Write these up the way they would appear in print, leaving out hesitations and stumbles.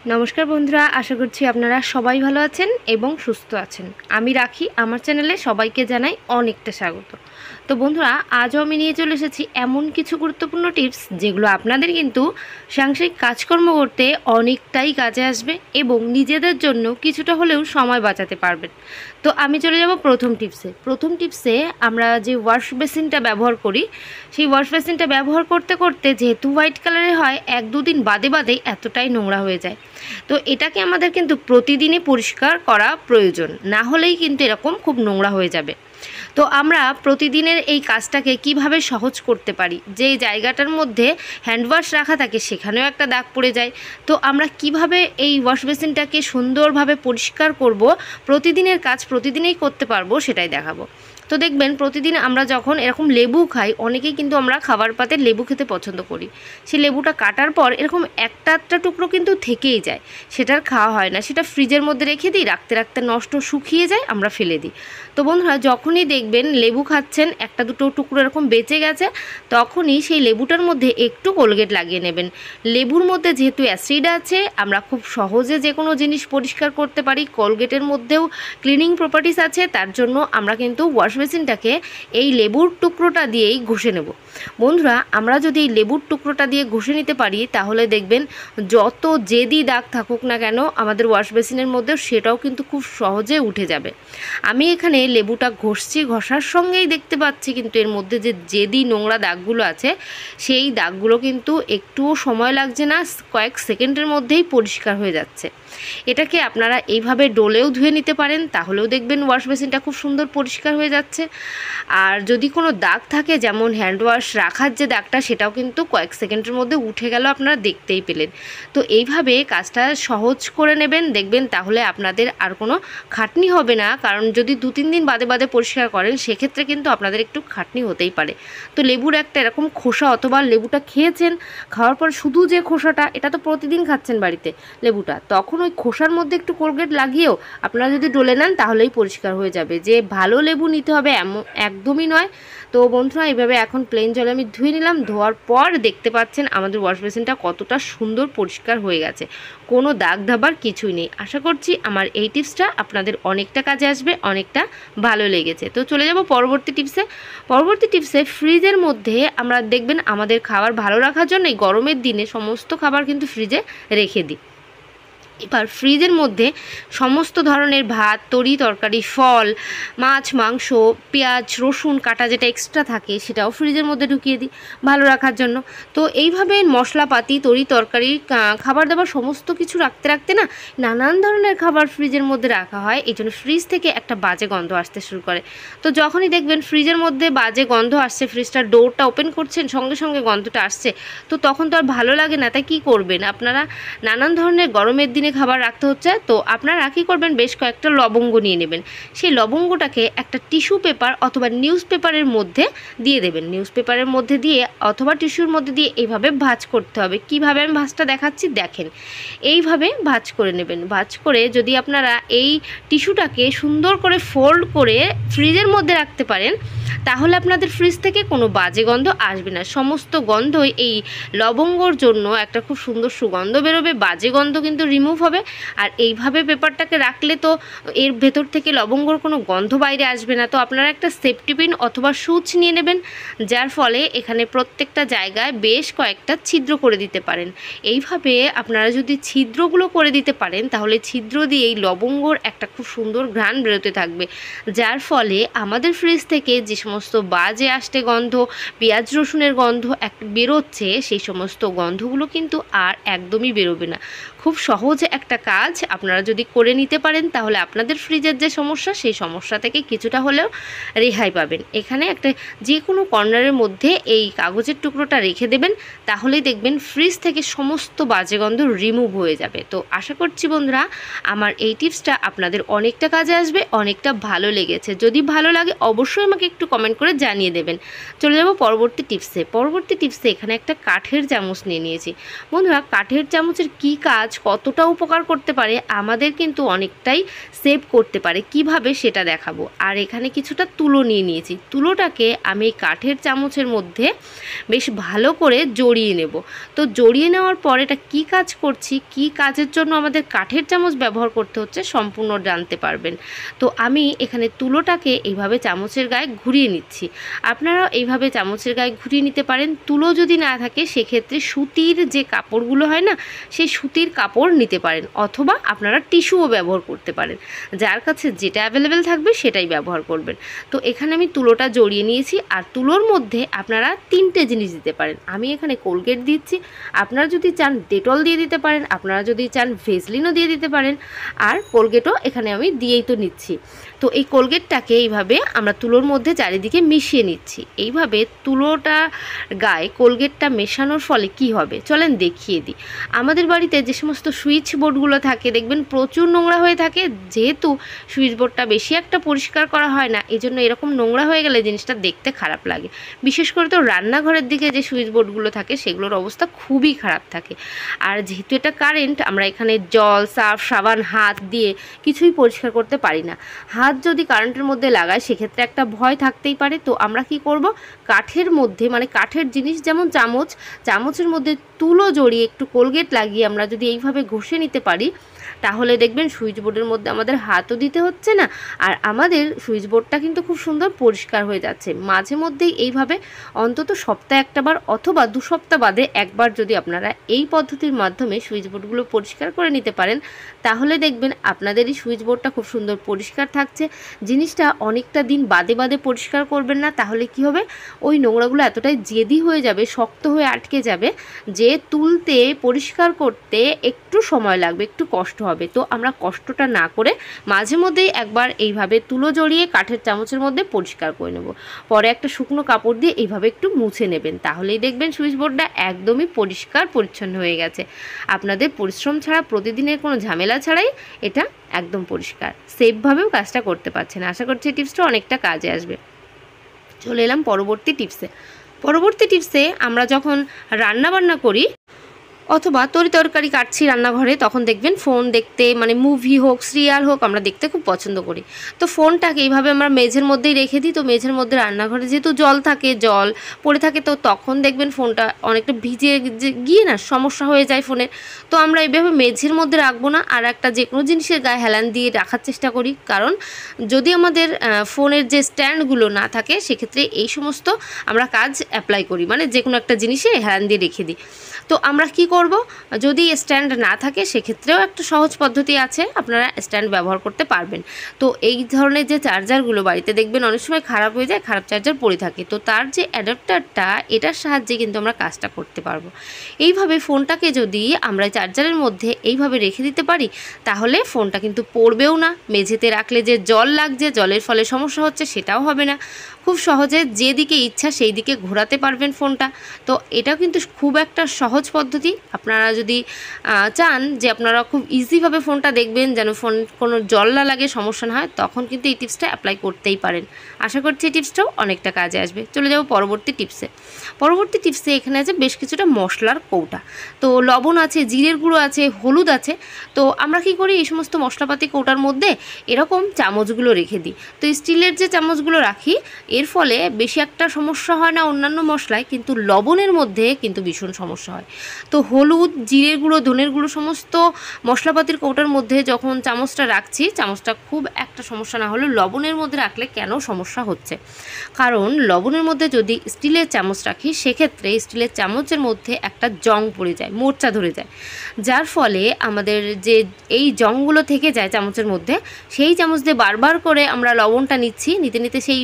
नमस्कार बंधुरा आशा करছি আপনারা সবাই ভালো আছেন এবং সুস্থ আছেন। আমি রাখি আমার চ্যানেলে সবাইকে জানাই অনেকটা স্বাগত। তো বন্ধুরা আজও আমি নিয়ে চলে এসেছি এমন কিছু গুরুত্বপূর্ণ টিপস যেগুলো আপনাদের কিন্তু সাংসারিক কাজকর্ম করতে অনেকটাই কাজে আসবে এবং নিজেদের জন্য কিছুটা হলেও সময় বাঁচাতে পারবেন। তো আমি চলে যাব প্রথম টিপসে আমরা যে ওয়াশ বেসিনটা ব্যবহার করি সেই ওয়াশ বেসিনটা ব্যবহার করতে করতে যেহেতু হোয়াইট কালারের হয় এক দুদিন বাদে বাদে এতটাই নোংরা হয়ে যায়। তো এটাকে আমাদের কিন্তু প্রতিদিনই পরিষ্কার করা প্রয়োজন, না হলেই কিন্তু এরকম খুব নোংরা হয়ে যাবে। তো আমরা প্রতিদিনের এই কাজটাকে কিভাবে সহজ করতে পারি, যেই জায়গাটার মধ্যে হ্যান্ড ওয়াশ রাখা থাকে সেখানেও একটা দাগ পড়ে যায়। তো আমরা কিভাবে এই ওয়াশ বেসিনটাকে সুন্দরভাবে পরিষ্কার করব, প্রতিদিনের কাজ প্রতিদিনেই করতে পারবো সেটাই দেখাবো। তো দেখবেন প্রতিদিন আমরা যখন এরকম লেবু খাই, অনেকেই কিন্তু আমরা খাবার পাতে লেবু খেতে পছন্দ করি, সেই লেবুটা কাটার পর এরকম একটা একটা টুকরো কিন্তু থেকেই যায়, সেটার খাওয়া হয় না, সেটা ফ্রিজের মধ্যে রেখে দিই, রাখতে রাখতে নষ্ট শুকিয়ে যায়, আমরা ফেলে দিই। তো বন্ধুরা যখনই দেখবেন লেবু খাচ্ছেন একটা দুটো টুকরো এরকম বেঁচে গেছে, তখনই সেই লেবুটার মধ্যে একটু কোলগেট লাগিয়ে নেবেন। লেবুর মধ্যে যেহেতু অ্যাসিড আছে, আমরা খুব সহজে যে কোনো জিনিস পরিষ্কার করতে পারি, কোলগেটের মধ্যেও ক্লিনিং প্রপার্টিস আছে, তার জন্য আমরা কিন্তু ওয়াশ বেসিনটাকে এই লেবুর টুকরোটা দিয়েই ঘষে নেব। বন্ধুরা আমরা যদি এই লেবুর টুকরোটা দিয়ে ঘষে নিতে পারি, তাহলে দেখবেন যত জেদি দাগ থাকুক না কেন আমাদের ওয়াশ বেসিনের মধ্যেও সেটাও কিন্তু খুব সহজে উঠে যাবে। আমি এখানে লেবুটা ঘষছি, ঘষার সঙ্গেই দেখতে পাচ্ছি কিন্তু এর মধ্যে যে জেদি নোংরা দাগগুলো আছে সেই দাগগুলো কিন্তু একটুও সময় লাগছে না, কয়েক সেকেন্ডের মধ্যেই পরিষ্কার হয়ে যাচ্ছে। এটাকে আপনারা এইভাবে ডোলেও ধুয়ে নিতে পারেন, তাহলেও দেখবেন ওয়াশ বেসিনটা খুব সুন্দর পরিষ্কার হয়ে যাচ্ছে। আর যদি কোনো দাগ থাকে, যেমন হ্যান্ড ওয়াশ রাখার যে দাগটা, সেটাও কিন্তু কয়েক সেকেন্ডের মধ্যে উঠে গেল, আপনারা দেখতেই পেলেন। তো এইভাবে কাজটা সহজ করে নেবেন, দেখবেন তাহলে আপনাদের আর কোনো খাটনি হবে না। কারণ যদি 2-3 দিন বাদে বাদে পরিষ্কার করেন সেক্ষেত্রে কিন্তু আপনাদের একটু খাটনি হতেই পারে। তো লেবুর একটা এরকম খোসা, অথবা লেবুটা খেয়েছেন, খাওয়ার পর শুধু যে খোসাটা, এটা তো প্রতিদিন খাচ্ছেন বাড়িতে লেবুটা, তখন ওই খোসার মধ্যে একটু কোলগেট লাগিয়েও আপনারা যদি ডলে নেন তাহলেই পরিষ্কার হয়ে যাবে। যে ভালো লেবু নিতে হবে এমন একদমই নয়। তো বন্ধুরা এইভাবে এখন প্লেন জলে আমি ধুয়ে নিলাম, ধোয়ার পর দেখতে পাচ্ছেন আমাদের ওয়াশ বেসিনটা কতটা সুন্দর পরিষ্কার হয়ে গেছে, কোনো দাগ ধাবার কিছুই নেই। আশা করছি আমার এই টিপসটা আপনাদের অনেকটা কাজে আসবে, অনেকটা ভালো লেগেছে। তো চলে যাব পরবর্তী টিপসে ফ্রিজের মধ্যে আমরা দেখবেন আমাদের খাবার ভালো রাখার জন্য গরমের দিনে সমস্ত খাবার কিন্তু ফ্রিজে রেখে দিই। এবার ফ্রিজের মধ্যে সমস্ত ধরনের ভাত, তরি তরকারি, ফল, মাছ, মাংস, পেঁয়াজ, রসুন কাটা যেটা এক্সট্রা থাকে সেটাও ফ্রিজের মধ্যে ঢুকিয়ে দিই ভালো রাখার জন্য। তো এইভাবে মশলাপাতি, তরি তরকারি, খাবার দাবার সমস্ত কিছু রাখতে রাখতে না নানান ধরনের খাবার ফ্রিজের মধ্যে রাখা হয়, এই জন্য ফ্রিজ থেকে একটা বাজে গন্ধ আসতে শুরু করে। তো যখনই দেখবেন ফ্রিজের মধ্যে বাজে গন্ধ আসছে, ফ্রিজটার ডোরটা ওপেন করছেন, সঙ্গে সঙ্গে গন্ধটা আসছে, তো তখন তো আর ভালো লাগে না। তাই কী করবেন আপনারা, নানান ধরনের গরমের দিনে খাবার রাখতে হচ্ছে, তো আপনারা কী করবেন, বেশ কয়েকটা লবঙ্গ নিয়ে নেবেন। সেই লবঙ্গটাকে একটা টিস্যু পেপার অথবা নিউজ পেপারের মধ্যে দিয়ে দেবেন, নিউজ পেপারের মধ্যে দিয়ে অথবা টিস্যুর মধ্যে দিয়ে এইভাবে ভাঁজ করতে হবে। কিভাবে আমি ভাঁজটা দেখাচ্ছি দেখেন, এইভাবে ভাঁজ করে নেবেন। ভাঁজ করে যদি আপনারা এই টিস্যুটাকে সুন্দর করে ফোল্ড করে ফ্রিজের মধ্যে রাখতে পারেন, তাহলে আপনাদের ফ্রিজ থেকে কোনো বাজে গন্ধ আসবে না। সমস্ত গন্ধই এই লবঙ্গর জন্য একটা খুব সুন্দর সুগন্ধ বেরোবে, বাজে গন্ধ কিন্তু রিমুভ হবে। আর এইভাবে পেপারটাকে রাখলে তো এর ভেতর থেকে লবঙ্গর কোনো গন্ধ বাইরে আসবে না। তো আপনারা একটা সেফটি পিন অথবা সুচ নিয়ে নেবেন, যার ফলে এখানে প্রত্যেকটা জায়গায় বেশ কয়েকটা ছিদ্র করে দিতে পারেন। এইভাবে আপনারা যদি ছিদ্রগুলো করে দিতে পারেন, তাহলে ছিদ্র দিয়ে এই লবঙ্গর একটা খুব সুন্দর ঘ্রাণ বেরোতে থাকবে, যার ফলে আমাদের ফ্রিজ থেকে যে সমস্ত বাজে আসতে গন্ধ, পেঁয়াজ রসুনের গন্ধ বেরোচ্ছে, সেই সমস্ত গন্ধগুলো কিন্তু আর একদমই বেরোবে না। খুব সহজ একটা কাজ আপনারা যদি করে নিতে পারেন, তাহলে আপনাদের ফ্রিজের যে সমস্যা, সেই সমস্যা থেকে কিছুটা হলেও রেহাই পাবেন। এখানে একটা যে কোনো কর্নারের মধ্যে এই কাগজের টুকরোটা রেখে দেবেন, তাহলেই দেখবেন ফ্রিজ থেকে সমস্ত বাজে গন্ধ রিমুভ হয়ে যাবে। তো আশা করছি বন্ধুরা আমার এই টিপসটা আপনাদের অনেকটা কাজে আসবে, অনেকটা ভালো লেগেছে। যদি ভালো লাগে অবশ্যই আমাকে একটু কমেন্ট করে জানিয়ে দেবেন। চলে যাব পরবর্তী টিপসে। এখানে একটা কাঠের চামচ নিয়ে নিয়েছি। বন্ধুরা, কাঠের চামচের কি কাজ, কতটা উপকার করতে পারে, আমাদের কিন্তু অনেকটাই সেভ করতে পারে, কিভাবে সেটা দেখাবো। আর এখানে কিছুটা তুলো নিয়ে নিয়েছি। তুলোটাকে আমি কাঠের চামচের মধ্যে বেশ ভালো করে জড়িয়ে নেব। তো জড়িয়ে নেওয়ার পর এটা কী কাজ করছি, কি কাজের জন্য আমাদের কাঠের চামচ ব্যবহার করতে হচ্ছে সম্পূর্ণ জানতে পারবেন। তো আমি এখানে তুলোটাকে এইভাবে চামচের গায়ে ঘুরিয়ে নিচ্ছি। আপনারাও এইভাবে চামচের গায়ে ঘুরিয়ে নিতে পারেন। তুলো যদি না থাকে সেক্ষেত্রে সুতির যে কাপড়গুলো হয় না, সেই সুতির কাপড় নিতে পারেন, অথবা আপনারা টিস্যুও ব্যবহার করতে পারেন। যার কাছে যেটা অ্যাভেলেবেল থাকবে সেটাই ব্যবহার করবেন। তো এখানে আমি তুলোটা জড়িয়ে নিয়েছি। আর তুলোর মধ্যে আপনারা 3টে জিনিস দিতে পারেন। আমি এখানে কোলগেট দিচ্ছি, আপনারা যদি চান ডেটল দিয়ে দিতে পারেন, আপনারা যদি চান ভেসলিনও দিয়ে দিতে পারেন। আর কোলগেটও এখানে আমি দিয়েই তো নিচ্ছি। তো এই কোলগেটটাকে এইভাবে আমরা তুলোর মধ্যে চারিদিকে মিশিয়ে নিচ্ছি। এইভাবে তুলোটা গায়ে কোলগেটটা মেশানোর ফলে কি হবে চলেন দেখিয়ে দিই। আমাদের বাড়িতে যে সমস্ত সুইচ বোর্ডগুলো থাকে দেখবেন প্রচুর নোংরা হয়ে থাকে। যেহেতু সুইচ বোর্ডটা বেশি একটা পরিষ্কার করা হয় না, এই জন্য এরকম নোংরা হয়ে গেলে জিনিসটা দেখতে খারাপ লাগে। বিশেষ করে তো রান্নাঘরের দিকে যে সুইচ বোর্ডগুলো থাকে সেগুলোর অবস্থা খুবই খারাপ থাকে। আর যেহেতু এটা কারেন্ট, আমরা এখানে জল, সার্ফ, সাবান, হাত দিয়ে কিছুই পরিষ্কার করতে পারি না। হাত যদি কারেন্টের মধ্যে লাগায় সেক্ষেত্রে একটা ভয় থাকতেই পারে। তো আমরা কি করব, কাঠের মধ্যে মানে কাঠের জিনিস যেমন চামচের মধ্যে তুলো জড়িয়ে একটু কোলগেট লাগিয়ে আমরা যদি এইভাবে ঘষে নিতে পারি, তাহলে দেখবেন সুইচ বোর্ডের মধ্যে আমাদের হাতও দিতে হচ্ছে না, আর আমাদের সুইচ বোর্ডটা কিন্তু খুব সুন্দর পরিষ্কার হয়ে যাচ্ছে। মাঝে মধ্যেই এইভাবে অন্তত সপ্তাহে একটাবার অথবা 2 সপ্তাহ বাদে একবার যদি আপনারা এই পদ্ধতির মাধ্যমে সুইচ বোর্ডগুলো পরিষ্কার করে নিতে পারেন, তাহলে দেখবেন আপনাদের এই সুইচ বোর্ডটা খুব সুন্দর পরিষ্কার থাকছে। জিনিসটা অনেকটা দিন বাদে বাদে পরিষ্কার করবেন না, তাহলে কি হবে, ওই নোংরাগুলো এতটাই জেদি হয়ে যাবে, শক্ত হয়ে আটকে যাবে, যে তুলতে পরিষ্কার করতে একটু সময় লাগবে, একটু কষ্ট হবে। তো আমরা কষ্টটা না করে মাঝে মধ্যেই একবার এইভাবে তুলো জড়িয়ে কাঠের চামচের মধ্যে পরিষ্কার করে নেব। পরে একটা শুকনো কাপড় দিয়ে এইভাবে একটু মুছে নেবেন, তাহলেই দেখবেন সুইচ বোর্ডটা একদমই পরিষ্কার পরিচ্ছন্ন হয়ে গেছে। আপনাদের পরিশ্রম ছাড়া, প্রতিদিনের কোনো ঝামেলা ছাড়াই এটা একদম পরিষ্কার, সেফভাবেও কাজটা করতে পারছেন। আশা করছি এই টিপসটা অনেকটা কাজে আসবে। চলে এলাম পরবর্তী টিপসে। আমরা যখন রান্নাবান্না করি অথবা তরকারি কাটছি রান্নাঘরে, তখন দেখবেন ফোন দেখতে, মানে মুভি হোক, সিরিয়াল হোক, আমরা দেখতে খুব পছন্দ করি। তো ফোনটাকে এইভাবে আমরা মেঝের মধ্যেই রেখে দিই। তো মেঝের মধ্যে রান্নাঘরে যেহেতু জল পড়ে থাকে, তো তখন দেখবেন ফোনটা অনেকটা ভিজে গিয়ে না সমস্যা হয়ে যায় ফোনের। তো আমরা এইভাবে মেঝের মধ্যে রাখবো না, আর একটা যে কোনো জিনিসের গায়ে হেলান দিয়ে রাখার চেষ্টা করি। কারণ যদি আমাদের ফোনের যে স্ট্যান্ডগুলো না থাকে, সেক্ষেত্রে এই সমস্ত আমরা কাজ অ্যাপ্লাই করি, মানে যে কোনো একটা জিনিসে হেলান দিয়ে রেখে দিই। তো আমরা কি করব, যদি স্ট্যান্ড না থাকে সেক্ষেত্রেও একটা সহজ পদ্ধতি আছে, আপনারা স্ট্যান্ড ব্যবহার করতে পারবেন। তো এই ধরনের যে চার্জারগুলো বাড়িতে দেখবেন অনেক সময় খারাপ হয়ে যায়, খারাপ চার্জার পড়ে থাকে, তো তার যে অ্যাডাপ্টারটা, এটার সাহায্যে কিন্তু আমরা কাজটা করতে পারবো। এইভাবে ফোনটাকে যদি আমরা চার্জারের মধ্যে এইভাবে রেখে দিতে পারি, তাহলে ফোনটা কিন্তু পড়বেও না। মেঝেতে রাখলে যে জল লাগছে, জলের ফলে সমস্যা হচ্ছে, সেটাও হবে না। খুব সহজে যেদিকে ইচ্ছা সেই দিকে ঘোরাতে পারবেন ফোনটা। তো এটাও কিন্তু খুব একটা সহজ পদ্ধতি। আপনারা যদি চান যে আপনারা খুব ইজিভাবে ফোনটা দেখবেন, যেন ফোন কোনো জল না লাগে, সমস্যা না হয়, তখন কিন্তু এই টিপসটা অ্যাপ্লাই করতেই পারেন। আশা করছি এই টিপসটাও অনেকটা কাজে আসবে। চলে যাব পরবর্তী টিপসে। এখানে আছে বেশ কিছুটা মশলার কৌটা। তো লবণ আছে, জিরের গুঁড়ো আছে, হলুদ আছে। তো আমরা কি করি, এই সমস্ত মশলাপাতি কৌটার মধ্যে এরকম চামচগুলো রেখে দিই। তো স্টিলের যে চামচগুলো রাখি, এর ফলে বেশি একটা সমস্যা হয় না অন্যান্য মশলায়, কিন্তু লবণের মধ্যে কিন্তু ভীষণ সমস্যা হয়। তো হলুদ, জিরের গুঁড়ো, ধনের গুঁড়ো সমস্ত মশলাপাতির কৌটার মধ্যে যখন চামচটা রাখছি, চামচটা খুব একটা সমস্যা না হলেও লবণের মধ্যে রাখলে কেন সমস্যা হচ্ছে, কারণ লবণের মধ্যে যদি স্টিলের চামচ রাখি, সেক্ষেত্রে স্টিলের চামচের মধ্যে একটা জং পড়ে যায়, মোর্চা ধরে যায়, যার ফলে আমাদের যে এই জংগুলো থেকে যায় চামচের মধ্যে, সেই চামচ দিয়ে বারবার করে আমরা লবণটা নিতে নিতে সেই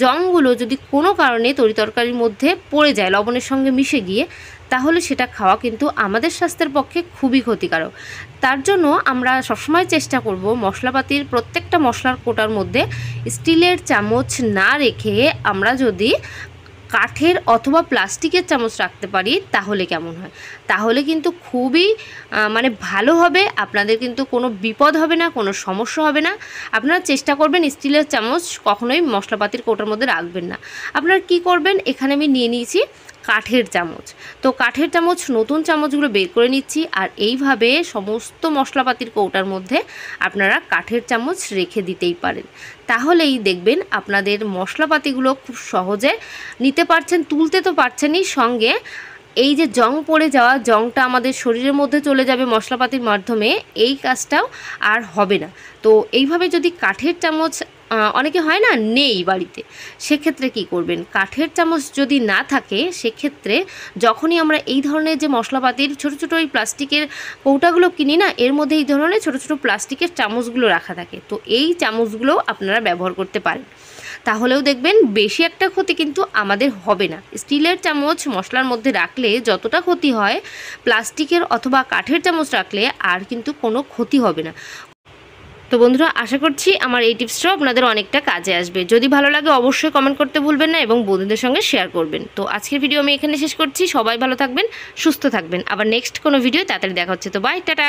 জংগুলো যদি কোনো কারণে তরকারির মধ্যে পড়ে যায় লবণের সঙ্গে মিশে গিয়ে, তাহলে সেটা খাওয়া কিন্তু আমাদের স্বাস্থ্যের পক্ষে খুবই ক্ষতিকারক। তার জন্য আমরা সবসময় চেষ্টা করব মশলাপাতির প্রত্যেকটা মশলার কোটার মধ্যে স্টিলের চামচ না রেখে আমরা যদি কাঠের অথবা প্লাস্টিকের চামচ রাখতে পারি তাহলে কেমন হয়? তাহলে কিন্তু খুবই মানে ভালো হবে, আপনাদের কিন্তু কোনো বিপদ হবে না, কোনো সমস্যা হবে না। আপনারা চেষ্টা করবেন স্টিলের চামচ কখনোই মশলাপাতির কৌটার মধ্যে রাখবেন না। আপনারা কি করবেন, এখানে আমি নিয়ে নিয়েছি কাঠের চামচ। তো কাঠের চামচ, নতুন চামচগুলো বের করে নিচ্ছি, আর এইভাবে সমস্ত মশলাপাতির কৌটার মধ্যে আপনারা কাঠের চামচ রেখে দিতেই পারেন। তাহলেই দেখবেন আপনাদের মশলাপাতিগুলো খুব সহজে নিতে পারছেন, তুলতে তো পারছেনই, সঙ্গে এই যে জং পড়ে যাওয়া, জংটা আমাদের শরীরের মধ্যে চলে যাবে মশলাপাতির মাধ্যমে, এই কাজটাও আর হবে না। তো এইভাবে যদি কাঠের চামচ অনেকে হয় না নেই বাড়িতে, সেক্ষেত্রে কি করবেন, কাঠের চামচ যদি না থাকে সেক্ষেত্রে যখনই আমরা এই ধরনের যে মশলাপাতির ছোটো ছোটো এই প্লাস্টিকের কৌটাগুলো কিনি না, এর মধ্যে এই ধরনের ছোটো ছোটো প্লাস্টিকের চামচগুলো রাখা থাকে। তো এই চামচগুলো আপনারা ব্যবহার করতে পারেন, তাহলেও দেখবেন বেশি একটা ক্ষতি কিন্তু আমাদের হবে না। স্টিলের চামচ মশলার মধ্যে রাখলে যতটা ক্ষতি হয়, প্লাস্টিকের অথবা কাঠের চামচ রাখলে আর কিন্তু কোনো ক্ষতি হবে না। তো বন্ধুরা, আশা করছি আমার এই টিপসটাও আপনাদের অনেকটা কাজে আসবে। যদি ভালো লাগে অবশ্যই কমেন্ট করতে ভুলবেন না এবং বন্ধুদের সঙ্গে শেয়ার করবেন। তো আজকের ভিডিও আমি এখানে শেষ করছি। সবাই ভালো থাকবেন, সুস্থ থাকবেন। আবার নেক্সট কোনো ভিডিও তাড়াতাড়ি দেখা হচ্ছে। তো বাই, টাটা।